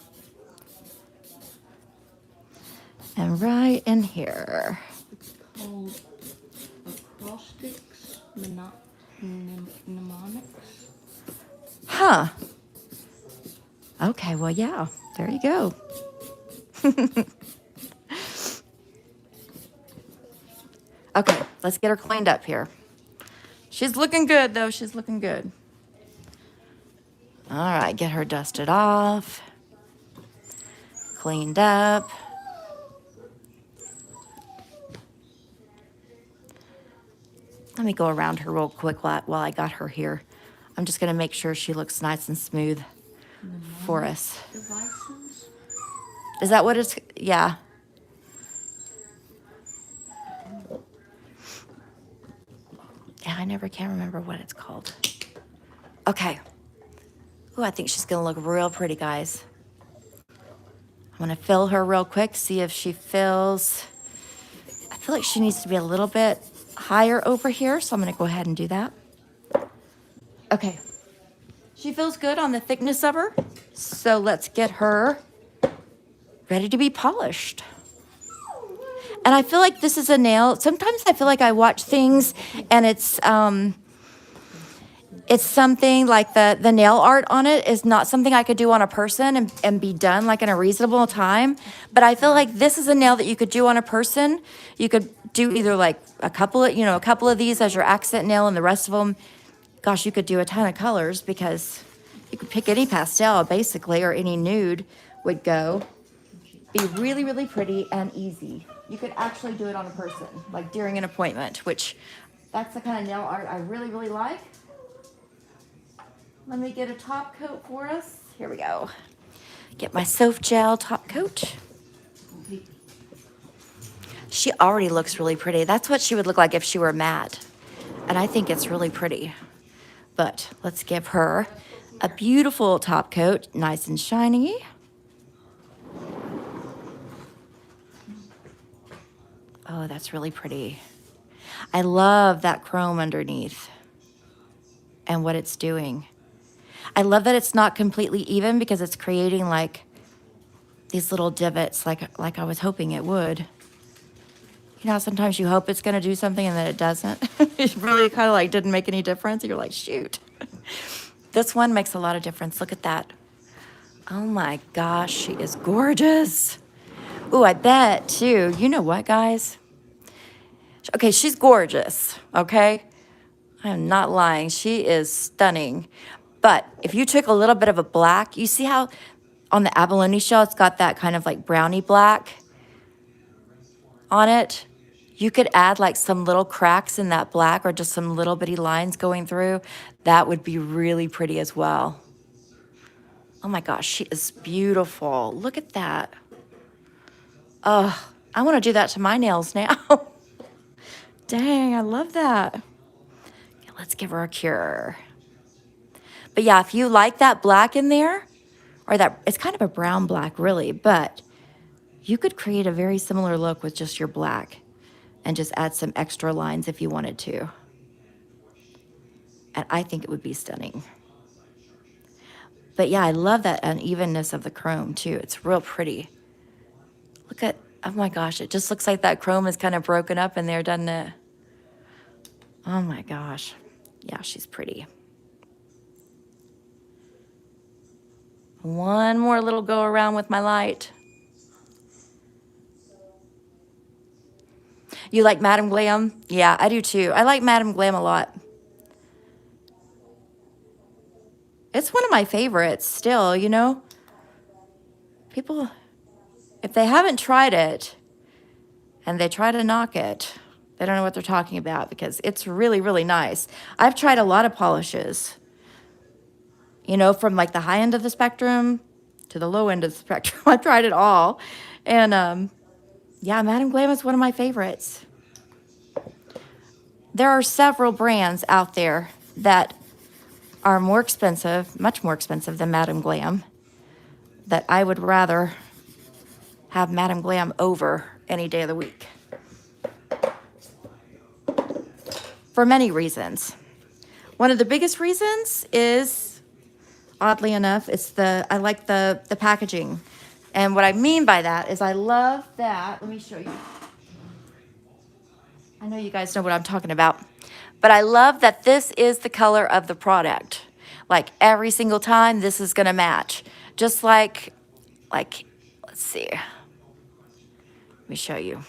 And right in here. It's called acoustics mnemonics. Huh. Okay, well, yeah, there you go. Okay, let's get her cleaned up here. She's looking good, though. She's looking good. All right, get her dusted off, cleaned up. Let me go around her real quick while I got her here. I'm just going to make sure she looks nice and smooth for us. Devices? Is that what it's? Yeah. Yeah, I never can remember what it's called. Okay. Ooh, I think she's gonna look real pretty, guys. I'm gonna fill her real quick, see if she fills. I feel like she needs to be a little bit higher over here, so I'm gonna go ahead and do that. Okay. She feels good on the thickness of her, so let's get her ready to be polished. And I feel like this is a nail. Sometimes I feel like I watch things and it's something like the nail art on it is not something I could do on a person and be done like in a reasonable time. But I feel like this is a nail that you could do on a person. You could do either like a couple of these as your accent nail, and the rest of them, gosh, you could do a ton of colors because you could pick any pastel basically, or any nude would go. Be really, really pretty and easy. You could actually do it on a person, like during an appointment, which that's the kind of nail art I really, really like. Let me get a top coat for us. Here we go. Get my soft gel top coat. She already looks really pretty. That's what she would look like if she were matte. And I think it's really pretty. But let's give her a beautiful top coat, nice and shiny. Oh, that's really pretty. I love that chrome underneath and what it's doing. I love that it's not completely even because it's creating like these little divots like I was hoping it would. You know how sometimes you hope it's going to do something and then it doesn't? It really kind of like didn't make any difference. You're like, shoot. This one makes a lot of difference. Look at that. Oh my gosh, she is gorgeous. Ooh, I bet too. You know what, guys? Okay, she's gorgeous, okay? I am not lying. She is stunning. But if you took a little bit of a black, you see how on the abalone shell, it's got that kind of like brownie black on it? You could add like some little cracks in that black or just some little bitty lines going through. That would be really pretty as well. Oh my gosh, she is beautiful. Look at that. Oh, I want to do that to my nails now. Dang, I love that. Okay, let's give her a cure. But yeah, if you like that black in there, or that, it's kind of a brown black really, but you could create a very similar look with just your black and just add some extra lines if you wanted to. And I think it would be stunning. But yeah, I love that unevenness of the chrome too. It's real pretty. Look at, oh my gosh, it just looks like that chrome is kind of broken up in there, doesn't it? Oh my gosh. Yeah, she's pretty. One more little go around with my light. You like Madam Glam? Yeah, I do too. I like Madam Glam a lot. It's one of my favorites still, you know? People, if they haven't tried it and they try to knock it, they don't know what they're talking about because it's really, really nice. I've tried a lot of polishes, you know, from like the high end of the spectrum to the low end of the spectrum. I've tried it all. And yeah, Madam Glam is one of my favorites. There are several brands out there that are more expensive, much more expensive than Madam Glam, that I would rather have Madam Glam over any day of the week. For many reasons. One of the biggest reasons is, oddly enough, I like the packaging. And what I mean by that is I love that, let me show you. I know you guys know what I'm talking about, but I love that this is the color of the product. Like every single time, this is gonna match. Just like, let's see. Let me show you.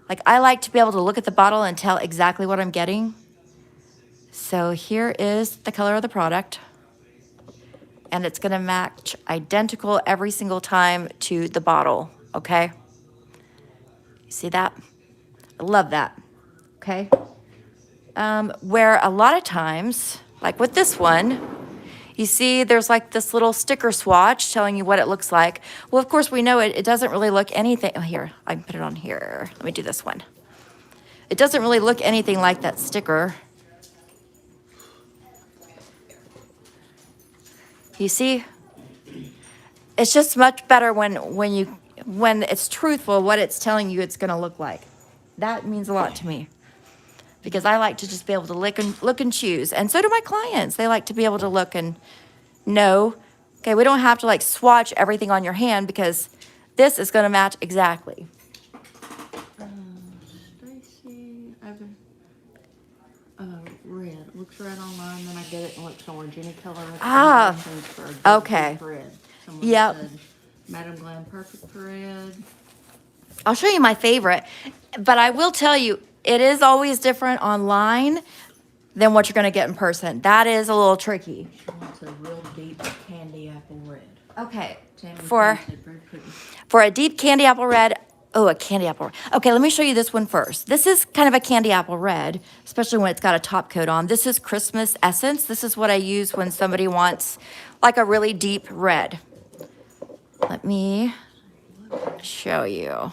Like I like to be able to look at the bottle and tell exactly what I'm getting. So here is the color of the product. And it's gonna match identical every single time to the bottle, okay? You see that? I love that, okay? Where a lot of times, like with this one, you see there's like this little sticker swatch telling you what it looks like. Well, of course we know it doesn't really look anything. Oh, here, I can put it on here. Let me do this one. It doesn't really look anything like that sticker. You see? It's just much better when it's truthful what it's telling you it's going to look like. That means a lot to me. Because I like to just be able to look and choose. And so do my clients. They like to be able to look and know. Okay, we don't have to like swatch everything on your hand because this is going to match exactly. Stacy, red. It looks red online, then I get it and it looks orange. Any color. Ah, For a good okay. Red. Someone Yep. said, Madam Glam Perfect for red. I'll show you my favorite. But I will tell you, it is always different online than what you're going to get in person. That is a little tricky. She wants a real deep candy apple red. Okay. Tammy For said very pretty. a deep candy apple red. Oh, a candy apple red. Okay, let me show you this one first. This is kind of a candy apple red, especially when it's got a top coat on. This is Christmas Essence. This is what I use when somebody wants like a really deep red. Let me show you.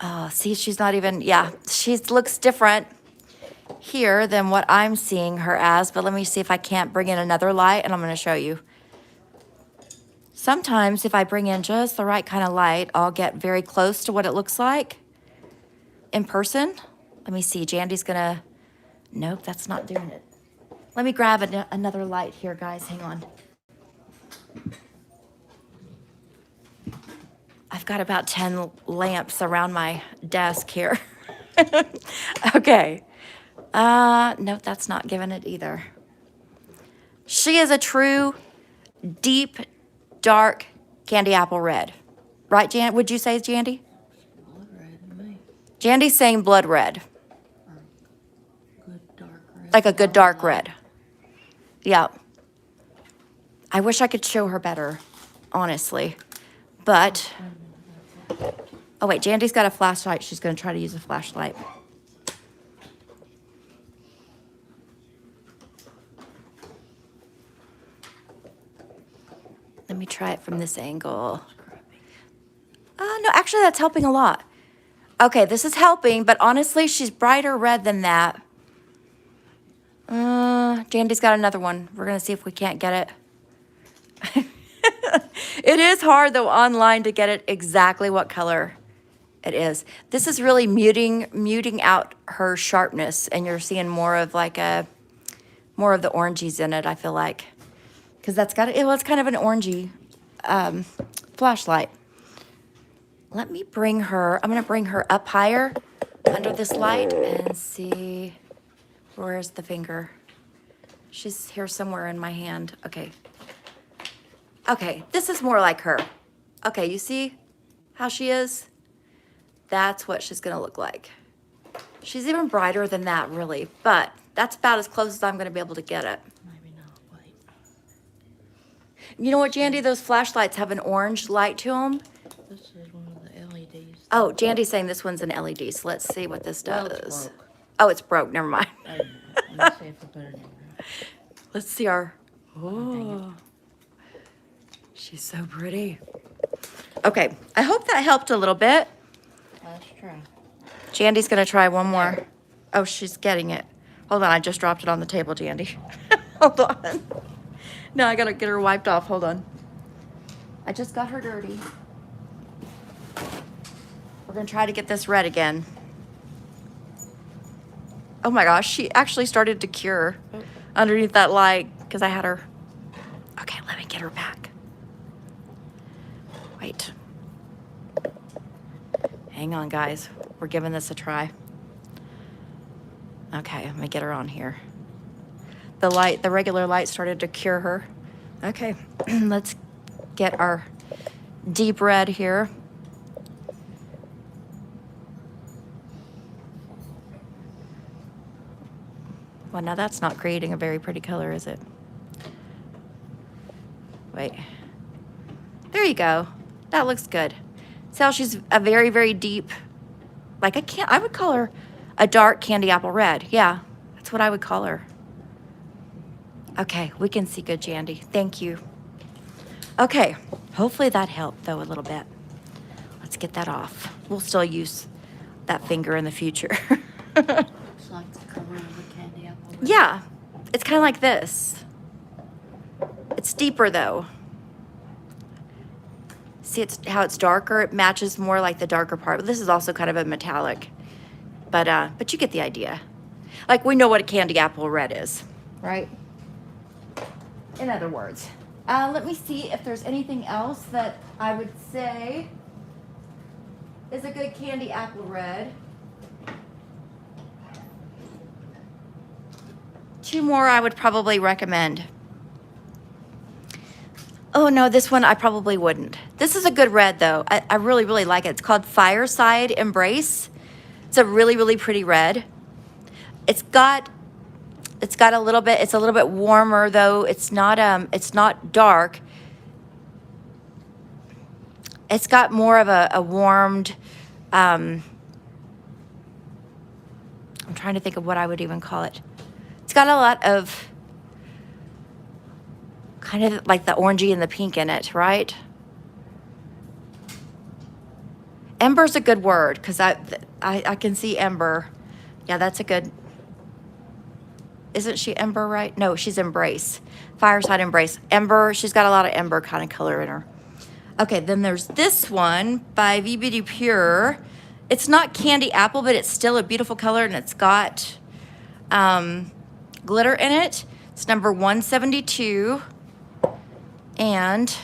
Oh, see, she's not even, yeah, she looks different here than what I'm seeing her as, but let me see if I can't bring in another light, and I'm going to show you. Sometimes if I bring in just the right kind of light, I'll get very close to what it looks like in person. Let me see, Jandy's going to, nope, that's not doing it. Let me grab another light here, guys, hang on. I've got about 10 lamps around my desk here. Okay. No, that's not giving it either. She is a true, deep, dark candy apple red. Right, Jan? Would you say, Jandy? Blood red to me. Jandy's saying blood red. Or good dark red. Like a good dark red. Yeah. I wish I could show her better, honestly. But, oh wait, Jandy's got a flashlight. She's going to try to use a flashlight. Let me try it from this angle. No, actually that's helping a lot. Okay, this is helping, but honestly, she's brighter red than that. Jandy's got another one. We're going to see if we can't get it. It is hard, though, online to get it exactly what color it is. This is really muting out her sharpness, and you're seeing more of like more of the oranges in it, I feel like. Because that's got, well, it's kind of an orangey flashlight. Let me bring her, I'm going to bring her up higher under this light and see, where's the finger? She's here somewhere in my hand. Okay. Okay, this is more like her. Okay, you see how she is? That's what she's going to look like. She's even brighter than that, really, but that's about as close as I'm going to be able to get it. Maybe not. Wait. You know what, Jandy? Those flashlights have an orange light to them. This is one of the LEDs. Oh, Jandy's saying this one's an LED, so let's see what this does. Well, it's broke. Oh, it's broke. Never mind. Let me see if I put it in there. Let's see our... Oh, she's so pretty. Okay, I hope that helped a little bit. Let's try. Jandy's going to try one more. Oh, she's getting it. Hold on, I just dropped it on the table, Jandy. Hold on. No, I got to get her wiped off. Hold on. I just got her dirty. We're going to try to get this red again. Oh my gosh, she actually started to cure underneath that light because I had her. Okay, let me get her back. Wait. Hang on, guys. We're giving this a try. Okay, let me get her on here. The regular light started to cure her. Okay, let's get our deep red here. Well, now that's not creating a very pretty color, is it? Wait. There you go. That looks good. See how she's a very, very deep, like I would call her a dark candy apple red. Yeah, that's what I would call her. Okay, we can see good, Jandy. Thank you. Okay, hopefully that helped though a little bit. let's get that off. We'll still use that finger in the future. Looks like the color of the candy apple. Yeah, it's kind of like this. It's deeper though. See how it's darker? It matches more like the darker part. But this is also kind of a metallic. But you get the idea. Like we know what a candy apple red is, right? In other words. Let me see if there's anything else that I would say is a good candy apple red. 2 more I would probably recommend. Oh no, this one I probably wouldn't. This is a good red though. I really, really like it. It's called Fireside Embrace. It's a really, really pretty red. It's got a little bit, it's a little bit warmer though. It's not dark. It's got more of a warmed, I'm trying to think of what I would even call it. It's got a lot of kind of like the orangey and the pink in it, right? Ember's a good word because I can see Ember. Yeah, that's a good. Isn't she Ember, right? No, she's Embrace. Fireside Embrace. Ember, she's got a lot of Ember kind of color in her. Okay, then there's this one by V Beauty Pure. It's not candy apple, but it's still a beautiful color, and it's got glitter in it. It's number 172. And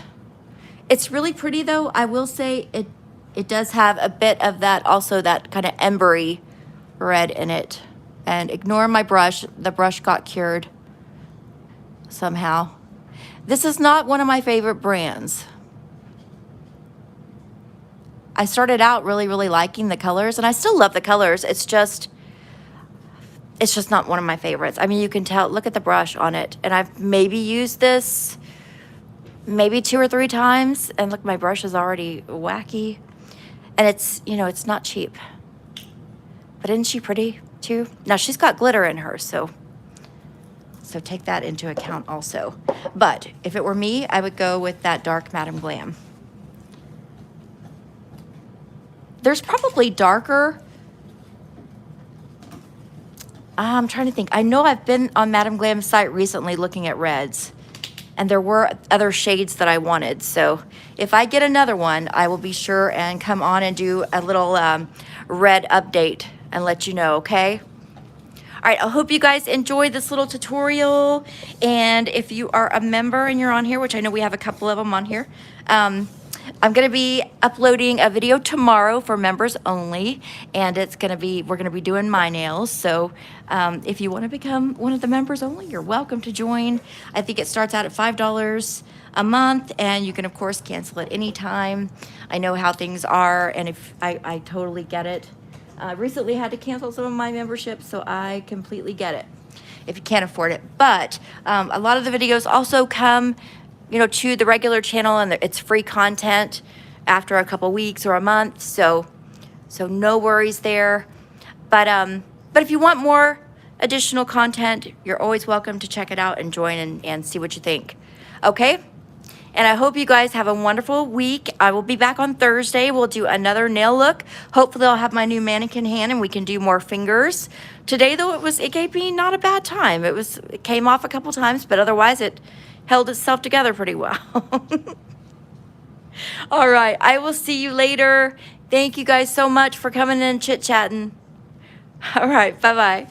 it's really pretty, though. I will say it does have a bit of that, also that kind of embery red in it. And ignore my brush. The brush got cured somehow. This is not one of my favorite brands. I started out really, really liking the colors, and I still love the colors. It's just not one of my favorites. I mean, you can tell, look at the brush on it. And I've maybe used this maybe 2 or 3 times, and look, my brush is already wacky. And it's, you know, it's not cheap. But isn't she pretty too? Now she's got glitter in her, so take that into account also. But if it were me, I would go with that dark Madam Glam. There's probably darker. I'm trying to think. I know I've been on Madam Glam's site recently looking at reds, and there were other shades that I wanted. So if I get another one, I will be sure and come on and do a little red update and let you know, okay? All right, I hope you guys enjoyed this little tutorial. And if you are a member and you're on here, which I know we have a couple of them on here, I'm gonna be uploading a video tomorrow for members only, and we're gonna be doing my nails. So if you wanna become one of the members only, you're welcome to join. I think it starts out at $5 a month, and you can of course cancel at any time. I know how things are, and if I totally get it. I recently had to cancel some of my memberships, so I completely get it if you can't afford it. But a lot of the videos also come, you know, to the regular channel, and it's free content after a couple weeks or a month. So no worries there. But if you want more additional content, you're always welcome to check it out and join and see what you think. Okay? And I hope you guys have a wonderful week. I will be back on Thursday. We'll do another nail look. Hopefully I'll have my new mannequin hand and we can do more fingers. Today though, it gave me not a bad time. It came off a couple times, but otherwise it held itself together pretty well. All right, I will see you later. Thank you guys so much for coming in and chit-chatting. All right, bye-bye.